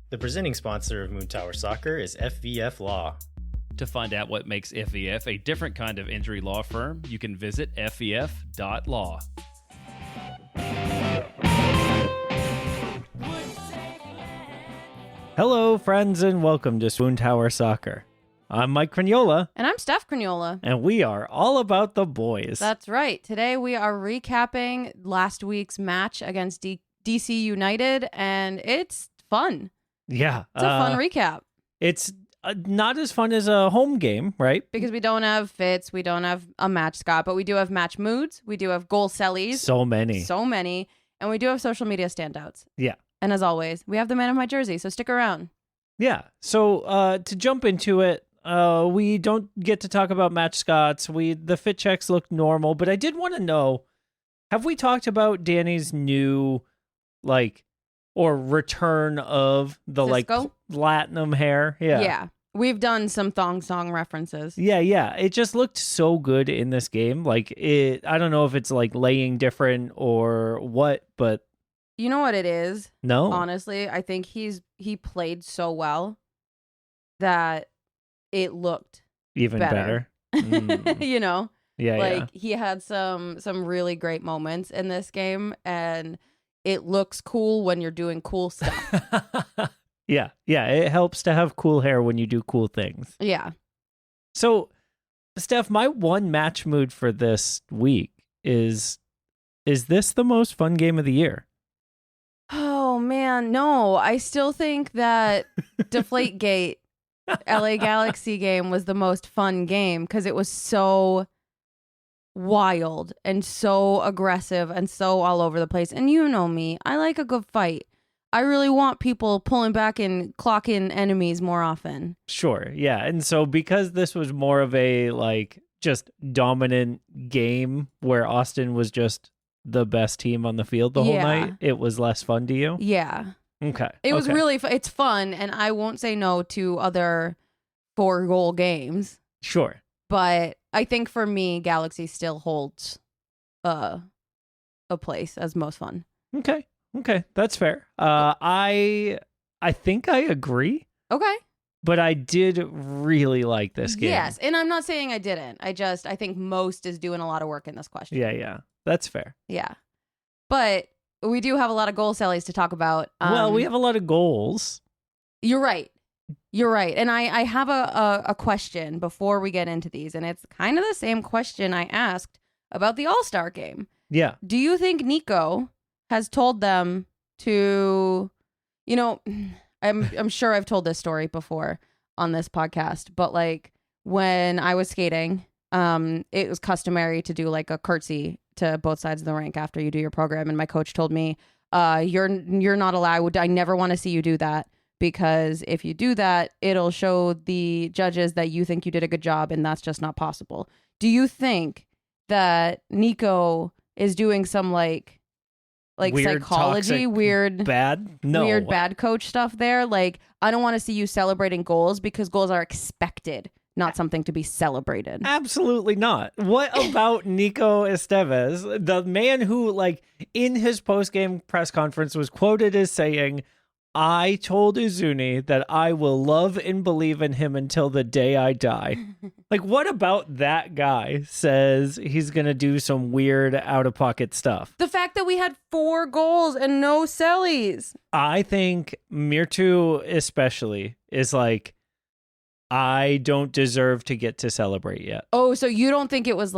The presenting sponsor of Moontower Soccer is FVF Law. To find out what makes FVF a different kind of injury law firm, you can visit fvf.law. Hello, friends, and welcome to SWOONTOWER Soccer. I'm Mike Cragnola. And I'm Steph Cragnola. And we are all about the boys. That's right. Today we are recapping last week's match against DC United, and it's fun. Yeah. It's a fun recap. It's not as fun as a home game, right? Because we don't have Fitz, we don't have a match Scott, but we do have match moods, we do have goal cellies. So many. And we do have social media standouts. Yeah. And as always, we have the man of my jersey, so stick around. Yeah. So to jump into it, we don't get to talk about match Scots. The fit checks look normal, but I did want to know, have we talked about Dani's new, or return of the Cisco? platinum hair? Yeah. Yeah. We've done some thong song references. Yeah. It just looked so good in this game. I don't know if it's laying different or what, but You know what it is? no. Honestly, I think he played so well that it looked Even better. Mm. you know? Yeah. He had some really great moments in this game, and it looks cool when you're doing cool stuff. Yeah. It helps to have cool hair when you do cool things. Yeah. So, Steph, my one match mood for this week is this the most fun game of the year? Oh man, no. I still think that Deflategate LA Galaxy game was the most fun game because it was so wild and so aggressive and so all over the place. And you know me, I like a good fight. I really want people pulling back and clocking enemies more often. Sure, yeah. And so because this was more of a just dominant game where Austin was just the best team on the field the whole night, it was less fun to you? Yeah. Okay. It was really it's fun, and I won't say no to other 4-goal games. Sure. But I think for me, Galaxy still holds a place as most fun. Okay, that's fair. I think I agree. Okay. But I did really like this game. Yes, and I'm not saying I didn't. I think most is doing a lot of work in this question. Yeah. That's fair. Yeah. But we do have a lot of goal sellies to talk about. Well, we have a lot of goals. You're right. And I have a question before we get into these, and it's kind of the same question I asked about the All-Star game. Yeah. Do you think Nico has told them to, I'm sure I've told this story before on this podcast, but when I was skating, it was customary to do a curtsy to both sides of the rink after you do your program. And my coach told me, you're not allowed. I never want to see you do that, because if you do that, it'll show the judges that you think you did a good job, and that's just not possible. Do you think that Nico is doing some weird psychology, toxic, weird bad coach stuff there? I don't want to see you celebrating goals because goals are expected, not something to be celebrated. Absolutely not. What about Nico Estevez, the man who, in his post-game press conference was quoted as saying, "I told Uzuni that I will love and believe in him until the day I die." What about that guy says he's going to do some weird out-of-pocket stuff? The fact that we had 4 goals and no cellies. I think Mirtu especially is I don't deserve to get to celebrate yet. Oh, so you don't think it was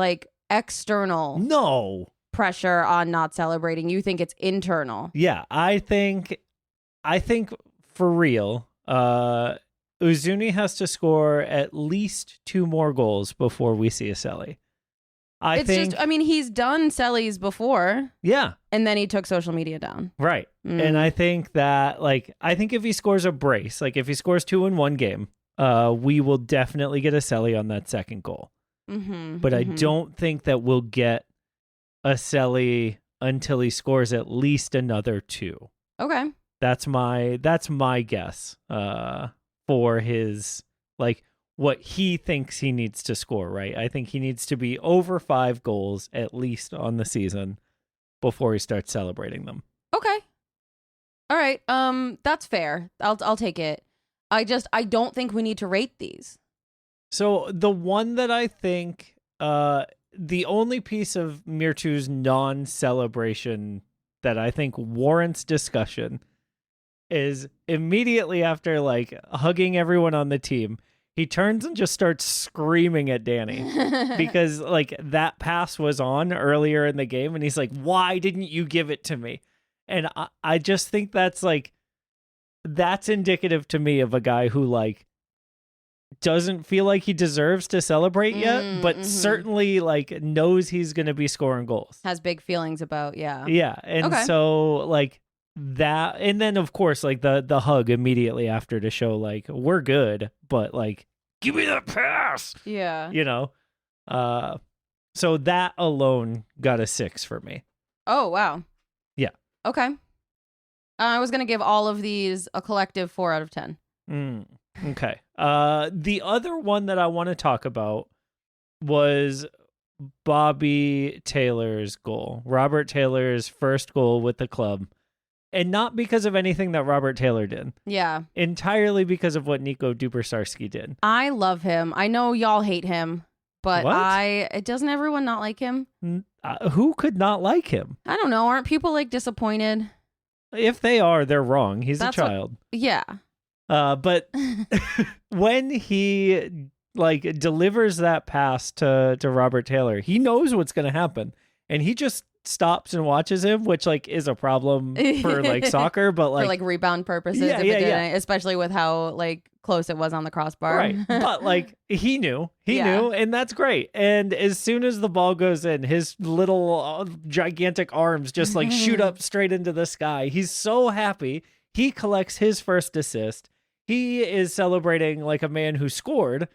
external pressure on not celebrating? You think it's internal? Yeah, I think for real, Uzuni has to score at least 2 more goals before we see a celly. He's done cellies before. Yeah. And then he took social media down. Right. And I think that, if he scores a brace, if he scores 2 in one game, we will definitely get a celly on that second goal. But I don't think that we'll get a celly until he scores at least another 2. Okay. That's my guess for his what he thinks he needs to score, right? I think he needs to be over 5 goals at least on the season before he starts celebrating them. Okay. All right. right. That's fair. I'll take it. I don't think we need to rate these. So the one that I think, the only piece of Mirtu's non-celebration that I think warrants discussion is immediately after like hugging everyone on the team, he turns and just starts screaming at Dani because like that pass was on earlier in the game, and he's like, "Why didn't you give it to me?" And I just think that's indicative to me of a guy who like doesn't feel like he deserves to celebrate yet, but certainly like knows he's going to be scoring goals. Has big feelings about, yeah. Yeah. And so like that, and then of course like the hug immediately after to show like we're good, but like give me that pass. Yeah. You know? So that alone got a 6 for me. Oh, wow. Yeah. Okay. I was going to give all of these a collective 4 out of 10. Okay. The other one that I want to talk about was Bobby Taylor's goal. Robert Taylor's first goal with the club. And not because of anything that Robert Taylor did. Yeah. Entirely because of what Nico Dubersarsky did. I love him. I know y'all hate him, but doesn't everyone not like him? Who could not like him? I don't know. Aren't people like disappointed? If they are, they're wrong. He's a child. Yeah. But when he like delivers that pass to Robert Taylor, he knows what's going to happen, and he just stops and watches him, which like is a problem for like soccer, but like for like rebound purposes, especially with how like close it was on the crossbar. Right. But like he knew, and that's great. And as soon as the ball goes in, his little gigantic arms just like shoot up straight into the sky. He's so happy. He collects his first assist. He is celebrating like a man who scored.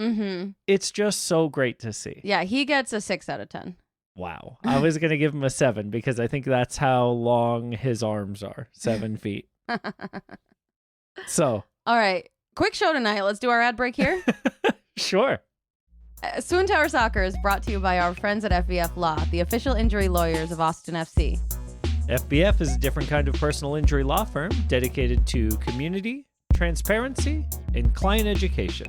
It's just so great to see. Yeah, he gets a 6 out of 10. Wow. I was going to give him a 7 because I think that's how long his arms are. 7 feet. So. All right. Quick show tonight. Let's do our ad break here. Sure. SWOONTOWER Soccer is brought to you by our friends at FVF Law, the official injury lawyers of Austin FC. FBF is a different kind of personal injury law firm dedicated to community, transparency, and client education.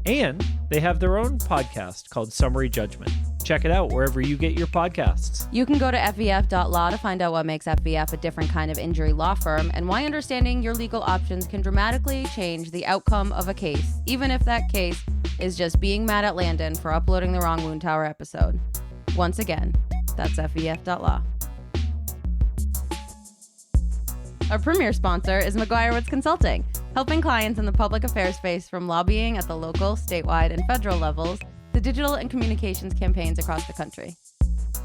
And they have their own podcast called Summary Judgment. Check it out wherever you get your podcasts. You can go to fvf.law to find out what makes FVF a different kind of injury law firm and why understanding your legal options can dramatically change the outcome of a case, even if that case is just being mad at Landon for uploading the wrong Woontower episode. Once again, that's fvf.law. Our premier sponsor is McGuire Woods Consulting, helping clients in the public affairs space from lobbying at the local, statewide, and federal levels to digital and communications campaigns across the country.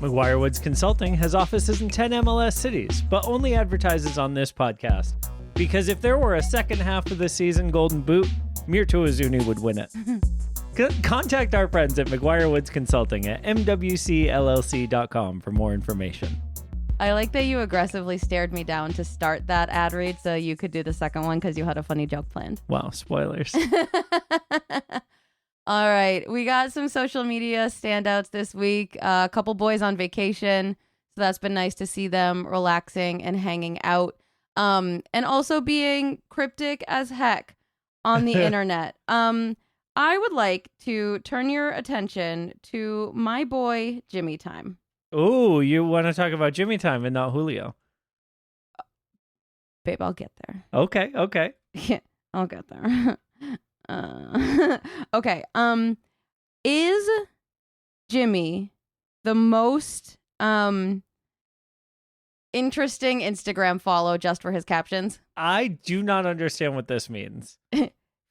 McGuire Woods Consulting has offices in 10 MLS cities, but only advertises on this podcast. Because if there were a second half of the season Golden Boot, Mirtu Azuni would win it. Contact our friends at McGuire Woods Consulting at mwcllc.com for more information. I like that you aggressively stared me down to start that ad read so you could do the second one because you had a funny joke planned. Wow, spoilers. All right, we got some social media standouts this week. A couple boys on vacation, so that's been nice to see them relaxing and hanging out. And also being cryptic as heck on the internet. I would like to turn your attention to my boy JimmyTime. Oh, you want to talk about JimmyTime and not Julio? Babe, I'll get there. Okay. Yeah, I'll get there. Okay. Is Jimmy the most interesting Instagram follow just for his captions? I do not understand what this means.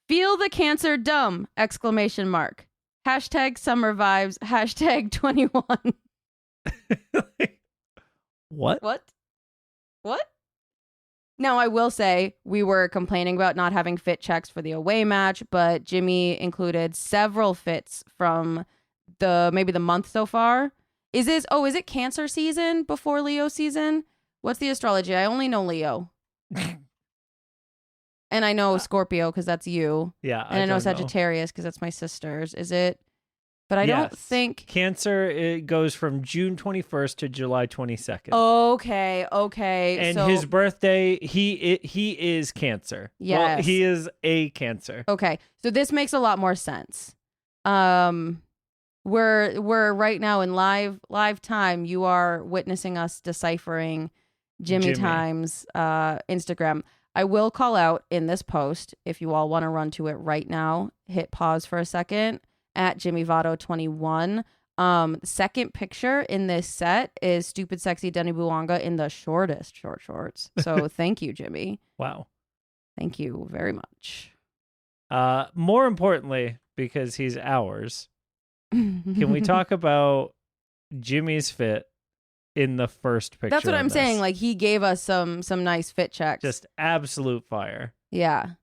Feel the cancer dumb! ! Hashtag summer vibes. Hashtag 21. What? Now, I will say we were complaining about not having fit checks for the away match, but Jimmy included several fits from maybe the month so far. Is it Cancer season before Leo season? What's the astrology? I only know Leo. And I know Scorpio because that's you. Yeah. And I know Sagittarius because that's my sister's. Is it But I don't Yes. think. Cancer, it goes from June 21st to July 22nd. Okay. And so, his birthday, he is Cancer. Well, Yes. he is a Cancer. Okay, so this makes a lot more sense. We're right now in live time. You are witnessing us deciphering JimmyTime's Instagram. I will call out in this post if you all want to run to it right now. Hit pause for a second at JimmyVotto21. Second picture in this set is stupid sexy Dani Buwanga in the shortest shorts. So thank you, Jimmy. Wow. Thank you very much. More importantly, because he's ours, can we talk about Jimmy's fit in the first picture? That's what of I'm this? saying. Like, he gave us some nice fit checks. Just absolute fire. Yeah.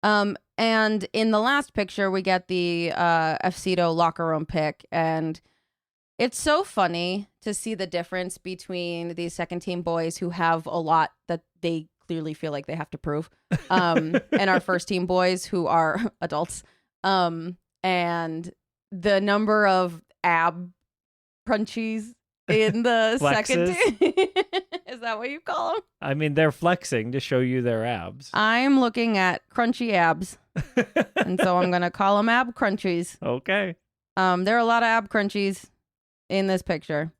And in the last picture, we get the FCito locker room pic, and it's so funny to see the difference between these second team boys who have a lot that they clearly feel like they have to prove, and our first team boys who are adults, and the number of ab crunchies in the second team. Is that what you call them? I mean, they're flexing to show you their abs. I'm looking at crunchy abs, and so I'm gonna call them ab crunchies. Okay. There are a lot of ab crunchies in this picture.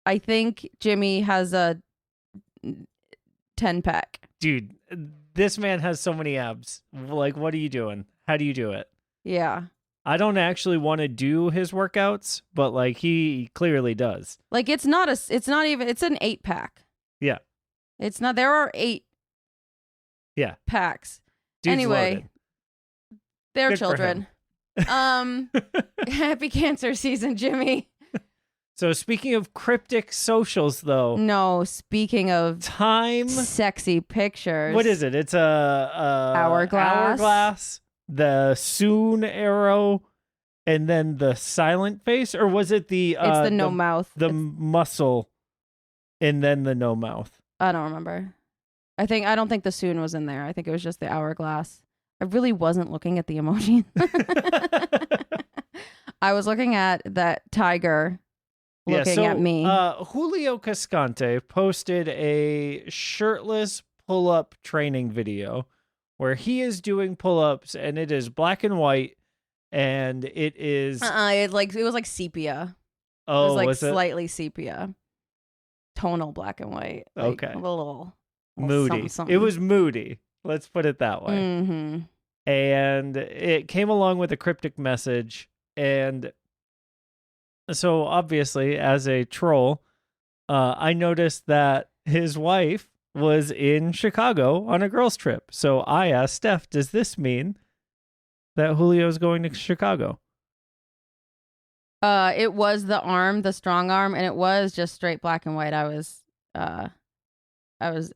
I think Jimmy has a 10-pack. Dude, this man has so many abs. Like, what are you doing? How do you do it? Yeah. I don't actually want to do his workouts, but like he clearly does. Like, it's an 8-pack. Yeah. It's not, there are 8 Yeah. packs. Dude's Anyway, loaded. they're Good for children. Happy cancer season, Jimmy. So speaking of cryptic socials, though, No, speaking of time. sexy pictures. What is it? It's a Hourglass. the soon arrow, and then the silent face, or was it the? It's the no mouth. The muscle, and then the no mouth. I don't remember. I don't think the soon was in there. I think it was just the hourglass. I really wasn't looking at the emoji. I was looking at that tiger looking at me. Julio Cascante posted a shirtless pull-up training video where he is doing pull-ups, and it is black and white, and it is it was like sepia. oh, it was like was it slightly sepia, tonal black and white. Like, Okay. a little moody? something. It was moody. Let's put it that way. Mm-hmm. And it came along with a cryptic message, and so obviously, as a troll, I noticed that his wife was in Chicago on a girls' trip. So I asked Steph, does this mean that Julio's going to Chicago? It was the arm, the strong arm, and it was just straight black and white. I was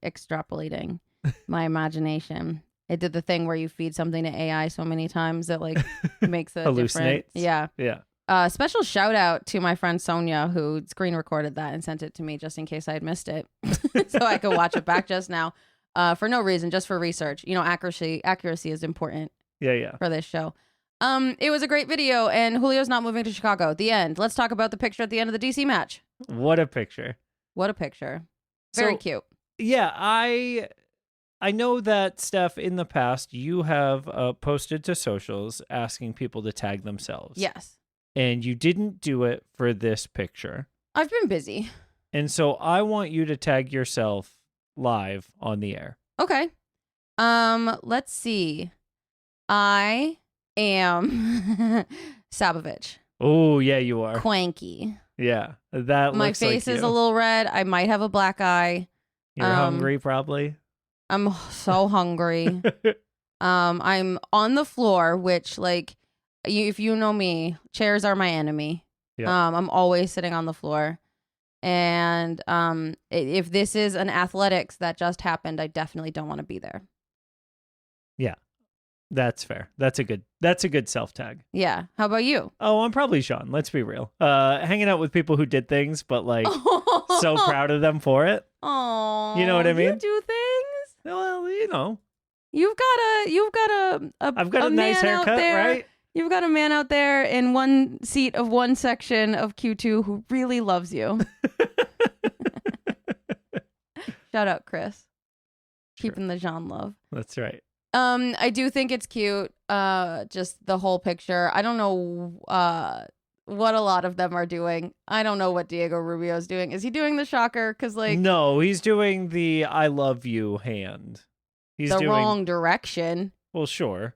extrapolating my imagination. It did the thing where you feed something to AI so many times that like makes it different. Hallucinates? Yeah. Yeah. Special shout out to my friend Sonia, who screen recorded that and sent it to me just in case I had missed it, so I could watch it back just now. For no reason, just for research. You know, accuracy is important. Yeah. For this show. It was a great video, and Julio's not moving to Chicago. The end. Let's talk about the picture at the end of the DC match. What a picture. What a picture. Very So, cute. Yeah, I know that, Steph, in the past, you have posted to socials asking people to tag themselves. Yes. And you didn't do it for this picture. I've been busy. And so I want you to tag yourself live on the air. Okay. Let's see. I am Sabovich. Oh, yeah, you are. Cwanky. Yeah, that My looks face like is you. a little red. I might have a black eye. You're hungry, probably. I'm so hungry. I'm on the floor, which, like, if you know me, chairs are my enemy. Yeah. I'm always sitting on the floor. And if this is an athletics that just happened, I definitely don't want to be there. Yeah, that's fair. That's a good self tag. Yeah. How about you? Oh, I'm probably Sean. Let's be real. Hanging out with people who did things, but like so proud of them for it. Oh, You know what I mean? You do things. Well, you know, You've got a I've got a nice man out haircut, there right? You've got a man out there in one seat of one section of Q2 who really loves you. Shout out, Chris. Keeping the Jean love. That's right. I do think it's cute. Just the whole picture. I don't know what a lot of them are doing. I don't know what Diego Rubio's doing. Is he doing the shocker? Because no, he's doing the "I love you" hand. He's the doing wrong direction. Well, sure.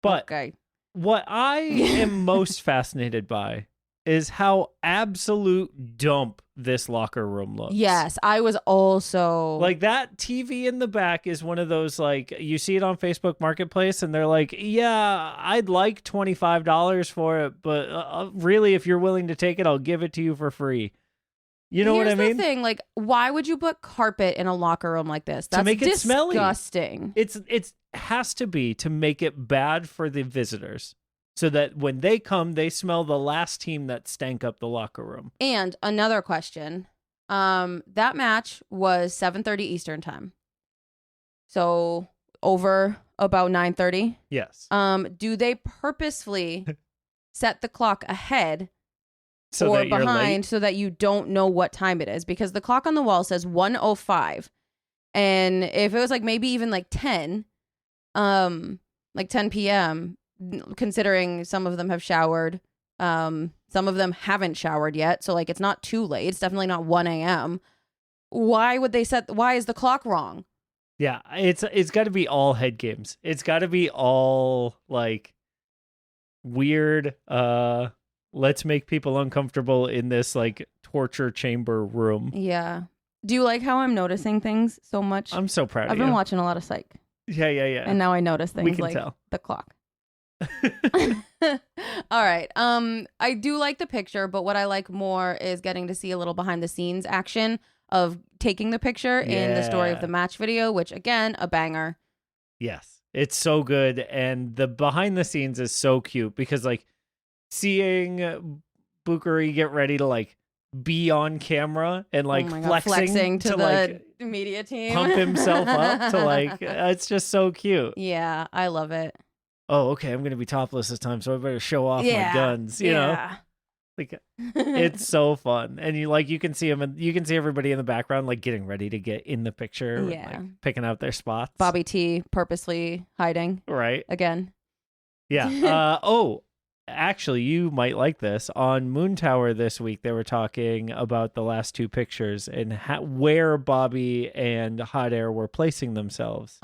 But okay. What I am most fascinated by is how absolute dump this locker room looks. Yes, I was also like that TV in the back is one of those, like, you see it on Facebook Marketplace and they're like, yeah, I'd like $25 for it, but really, if you're willing to take it, I'll give it to you for free. You know what I mean? Here's the thing, like, why would you put carpet in a locker room like this? That's to make it disgusting. Smelly. It has to be to make it bad for the visitors, so that when they come, they smell the last team that stank up the locker room. And another question, that match was 7:30 Eastern time, so over about 9:30. Yes. Do they purposefully set the clock ahead? So or that you're behind late? so that you don't know what time it is, because the clock on the wall says 1:05, and if it was like maybe even like 10 p.m., considering some of them have showered, some of them haven't showered yet, so like it's not too late, it's definitely not 1 a.m. Why is the clock wrong? Yeah, it's got to be all head games. It's got to be all like weird let's make people uncomfortable in this like torture chamber room. Yeah. Do you like how I'm noticing things so much? I'm so proud of I've you. been watching a lot of Psych. Yeah. And now I notice things We can like tell. the clock. All right. I do like the picture, but what I like more is getting to see a little behind the scenes action of taking the picture in the story of the match video, which again, a banger. Yes. It's so good, and the behind the scenes is so cute because like seeing Bukari get ready to like be on camera and like flexing to the like media team, pump himself up to like it's just so cute. Yeah, I love it. Oh, okay, I'm gonna be topless this time, so I better show off my guns. You know, like it's so fun, and you can see him, and you can see everybody in the background like getting ready to get in the picture, like, picking out their spots. Bobby T purposely hiding, right? Again, yeah. Actually, you might like this. On Moontower this week, they were talking about the last two pictures and where Bobby and Hot Air were placing themselves.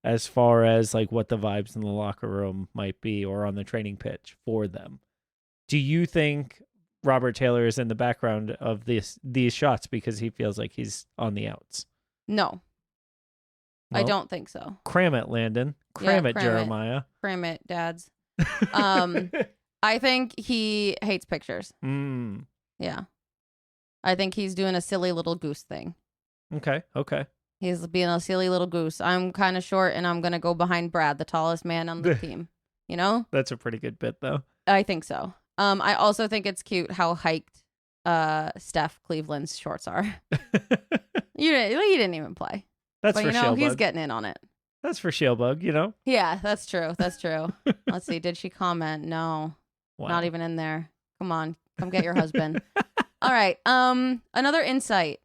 As far as like what the vibes in the locker room might be or on the training pitch for them. Do you think Robert Taylor is in the background of these shots because he feels like he's on the outs? No. Well, I don't think so. Cram it, Landon. Cram it, Jeremiah. Cram it, dads. I think he hates pictures. Yeah. I think he's doing a silly little goose thing. Okay. He's being a silly little goose. I'm kind of short, and I'm going to go behind Brad, the tallest man on the team. You know? That's a pretty good bit, though. I think so. I also think it's cute how hiked Steph Cleveland's shorts are. You didn't even play. That's but, for Shellbug. He's getting in on it. That's for Shellbug, you know? Yeah, that's true. Let's see. Did she comment? No. Wow. Not even in there. Come on. Come get your husband. All right. Another insight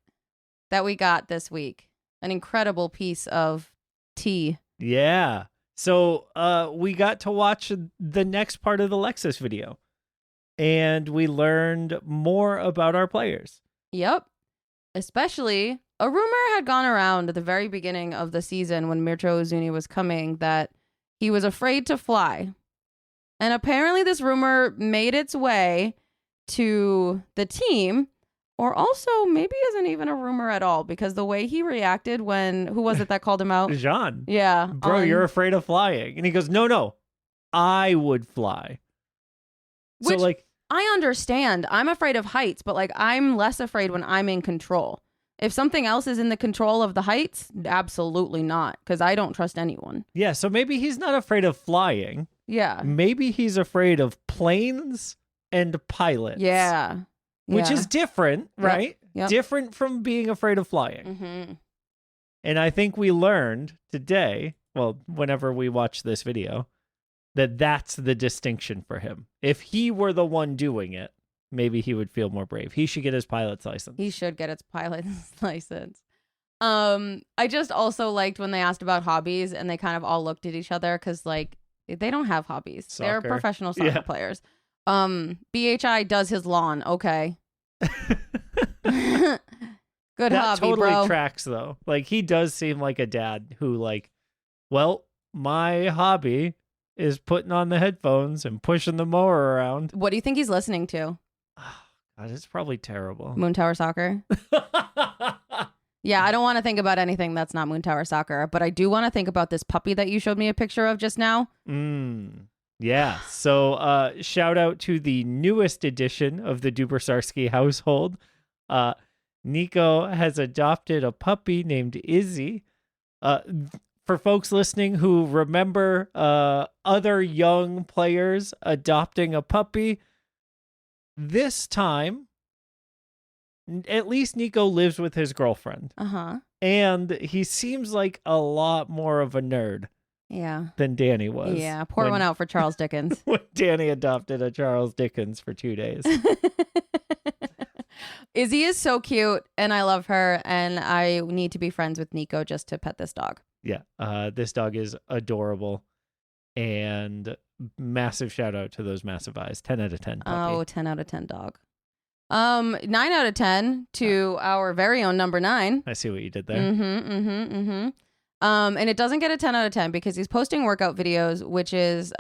that we got this week. An incredible piece of tea. Yeah. So we got to watch the next part of the Lexus video. And we learned more about our players. Yep. Especially, a rumor had gone around at the very beginning of the season when Mircho Uzuni was coming that he was afraid to fly. And apparently this rumor made its way to the team, or also maybe isn't even a rumor at all, because the way he reacted when, who was it that called him out? Jean. Yeah. Bro, you're afraid of flying. And he goes, no, I would fly. Which, so like, I understand. I'm afraid of heights, but like I'm less afraid when I'm in control. If something else is in the control of the heights, absolutely not, because I don't trust anyone. Yeah, so maybe he's not afraid of flying. Yeah. Maybe he's afraid of planes and pilots. Yeah. Which is different, right? Yep. Different from being afraid of flying. Mm-hmm. And I think we learned today, well, whenever we watch this video, That's the distinction for him. If he were the one doing it, maybe he would feel more brave. He should get his pilot's license. He should get his pilot's license. I just also liked when they asked about hobbies and they kind of all looked at each other because like they don't have hobbies. They're Soccer. professional soccer players. BHI does his lawn. Okay. Good that hobby, totally bro. tracks though. Like he does seem like a dad who like, well, my hobby is putting on the headphones and pushing the mower around. What do you think he's listening to? God, it's probably terrible. Moon Tower Soccer? Yeah, I don't want to think about anything that's not Moon Tower Soccer, but I do want to think about this puppy that you showed me a picture of just now. Yeah. So shout out to the newest edition of the Dubersarsky household. Nico has adopted a puppy named Izzy. For folks listening who remember other young players adopting a puppy, this time, at least Nico lives with his girlfriend. And he seems like a lot more of a nerd than Dani was. Yeah, pour one out for Charles Dickens. When Dani adopted a Charles Dickens for 2 days. Izzy is so cute, and I love her, and I need to be friends with Nico just to pet this dog. Yeah, this dog is adorable, and massive shout out to those massive eyes. 10 out of 10 puppy. Oh, 10 out of 10 dog. 9 out of 10 to our very own number 9. I see what you did there. And it doesn't get a 10 out of 10 because he's posting workout videos, which is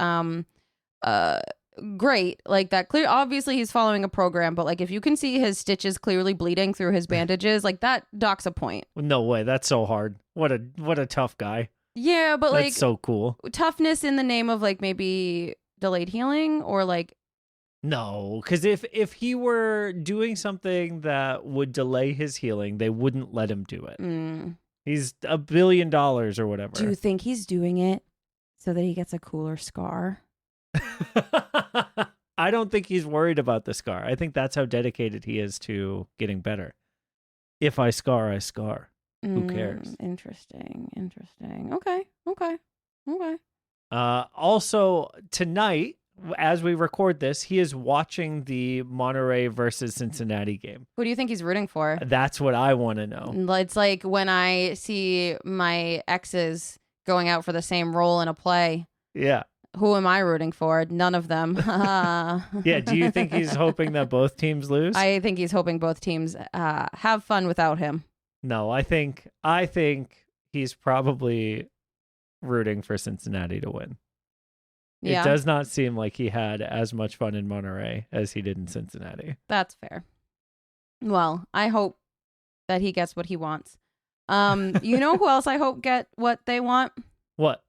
great. Like that clear. Obviously, he's following a program, but like if you can see his stitches clearly bleeding through his bandages, like that docks a point. No way. That's so hard. What a tough guy. Yeah, but that's like so cool. Toughness in the name of like maybe delayed healing or like. No, because if he were doing something that would delay his healing, they wouldn't let him do it. He's $1 billion or whatever. Do you think he's doing it so that he gets a cooler scar? I don't think he's worried about the scar. I think that's how dedicated he is to getting better. If I scar, I scar. Who cares? Interesting. Okay. Also, tonight, as we record this, he is watching the Monterey versus Cincinnati game. Who do you think he's rooting for? That's what I want to know. It's like when I see my exes going out for the same role in a play. Yeah. Who am I rooting for? None of them. Yeah. Do you think he's hoping that both teams lose? I think he's hoping both teams have fun without him. No, I think he's probably rooting for Cincinnati to win. Yeah. It does not seem like he had as much fun in Monterey as he did in Cincinnati. That's fair. Well, I hope that he gets what he wants. You know who else I hope get what they want? What?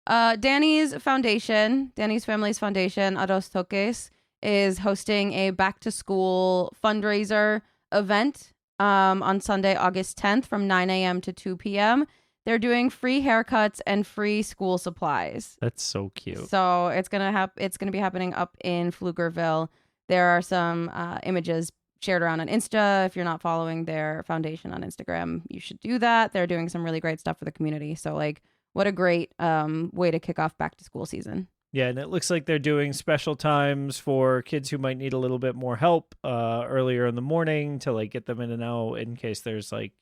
Dani's family's foundation, Ados Toques, is hosting a back to school fundraiser event on Sunday, August 10th from 9 a.m. to 2 p.m. They're doing free haircuts and free school supplies. That's so cute. So it's gonna be happening up in Pflugerville. There are some images shared around on Insta. If you're not following their foundation on Instagram, you should do that. They're doing some really great stuff for the community. So like, what a great way to kick off back to school season. Yeah, and it looks like they're doing special times for kids who might need a little bit more help earlier in the morning to like get them in and out in case there's like,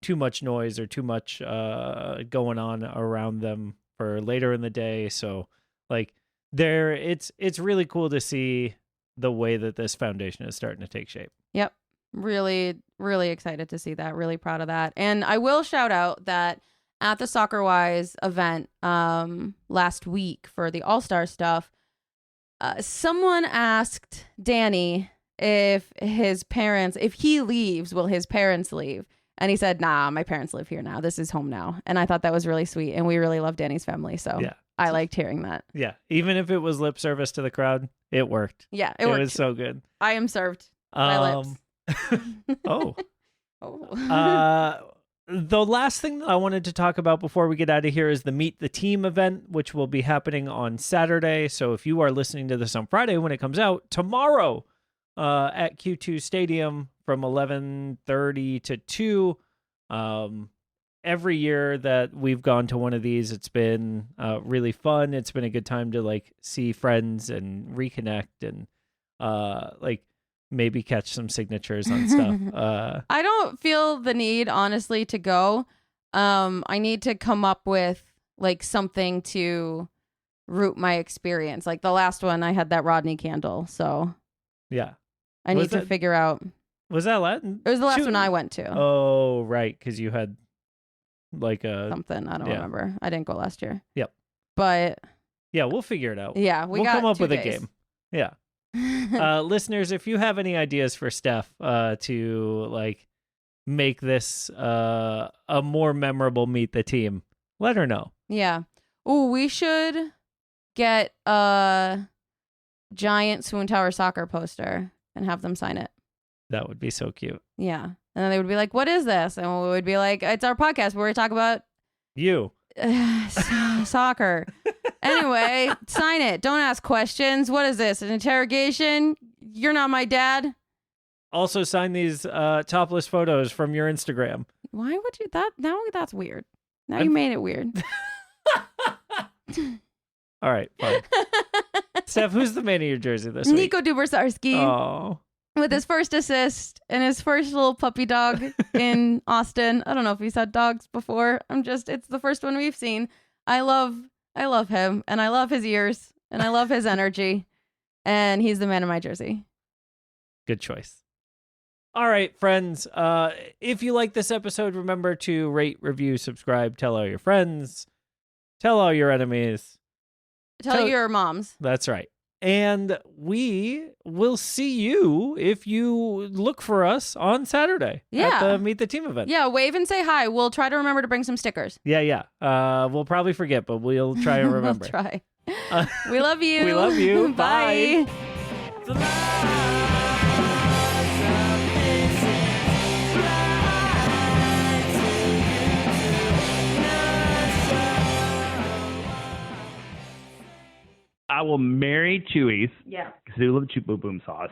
too much noise or too much going on around them for later in the day. So like it's really cool to see the way that this foundation is starting to take shape. Yep. Really, really excited to see that. Really proud of that. And I will shout out that at the Soccer Wise event last week for the All-Star stuff, someone asked Dani if he leaves, will his parents leave? And he said, nah, my parents live here now. This is home now. And I thought that was really sweet. And we really love Dani's family. So yeah. I liked hearing that. Yeah. Even if it was lip service to the crowd, it worked. Yeah, it worked. It was so good. I am served by lips. Oh. The last thing that I wanted to talk about before we get out of here is the Meet the Team event, which will be happening on Saturday. So if you are listening to this on Friday when it comes out, tomorrow at Q2 Stadium from 11:30 to 2, every year that we've gone to one of these, it's been really fun. It's been a good time to like see friends and reconnect and like maybe catch some signatures on stuff. I don't feel the need, honestly, to go. I need to come up with like something to root my experience. Like the last one, I had that Rodney candle, so yeah, I need to figure out. Was that Latin? It was the last one I went to. Oh, right, because you had like a something. I don't remember. I didn't go last year. Yep. But yeah, we'll figure it out. Yeah, we'll come up 2 with days. a game. Yeah. Listeners, if you have any ideas for Steph to like make this a more memorable Meet the Team, let her know. Yeah. Oh, we should get a giant SWOONTOWER soccer poster and have them sign it. That would be so cute. Yeah. And then they would be like, what is this? And we would be like, it's our podcast where we talk about you. Soccer. Anyway, sign it. Don't ask questions. What is this? An interrogation? You're not my dad. Also sign these topless photos from your Instagram. Why would you that? Now that's weird. Now you made it weird. All right, fine. Steph, who's the man of your jersey this week? Nico Dubersarski. Oh. With his first assist and his first little puppy dog in Austin. I don't know if he's had dogs before. It's the first one we've seen. I love him, and I love his ears, and I love his energy, and he's the man of my jersey. Good choice. All right, friends. If you like this episode, remember to rate, review, subscribe, tell all your friends, tell all your enemies. Tell your moms. That's right. And we will see you if you look for us on Saturday at the Meet the Team event. Yeah, wave and say hi. We'll try to remember to bring some stickers. Yeah. We'll probably forget, but we'll try to remember. We'll try. We love you. We love you. Bye. I will marry Chewies. Yeah. Because they love Chew Boom Boom sauce.